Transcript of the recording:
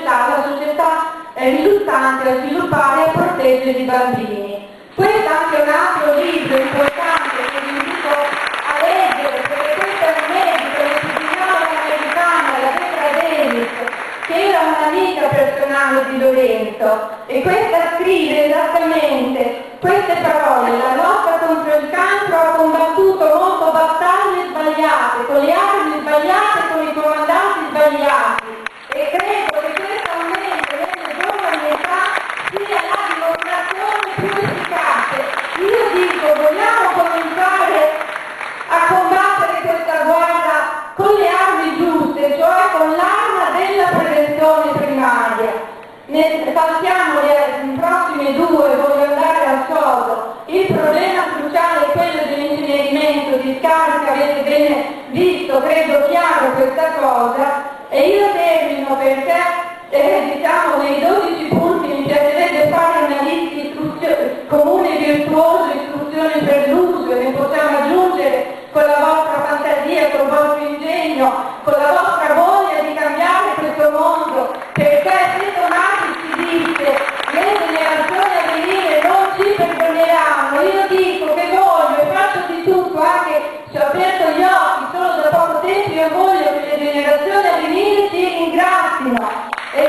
società riluttante a sviluppare e a proteggere i bambini. Questo è anche un altro libro importante che vi invito a leggere, perché questo è un medico, l'epidemiologo americano, la Deborah Davis, che era un'amica personale di Lorenzo, e questa scrive esattamente queste parole: la lotta contro il cancro ha combattuto molto battaglie sbagliate, con le armi sbagliate, con i comandanti sbagliati, e credo che questo aumento nelle giovani età sia la dimostrazione più efficace. Io dico, vogliamo cominciare a combattere questa guerra con le armi giuste, cioè con l'arma della prevenzione primaria. Saltiamo le prossime due, voglio andare al sodo. Il problema cruciale è quello dell'incenerimento di scarica, avete bene visto, credo chiaro questa cosa, e io termino perché diciamo nei 12 punti mi piacerebbe fare una lista comune virtuoso, istruzione per l'uso, e ne possiamo aggiungere con la vostra fantasia, con il vostro ingegno, con la vostra voglia di cambiare questo mondo, perché se Tomasi ci dice le generazioni a venire non ci perdoneranno, io dico che voglio e faccio di tutto, anche se ho aperto gli occhi solo da poco tempo, io voglio che le generazioni a venire ci ringrazino. E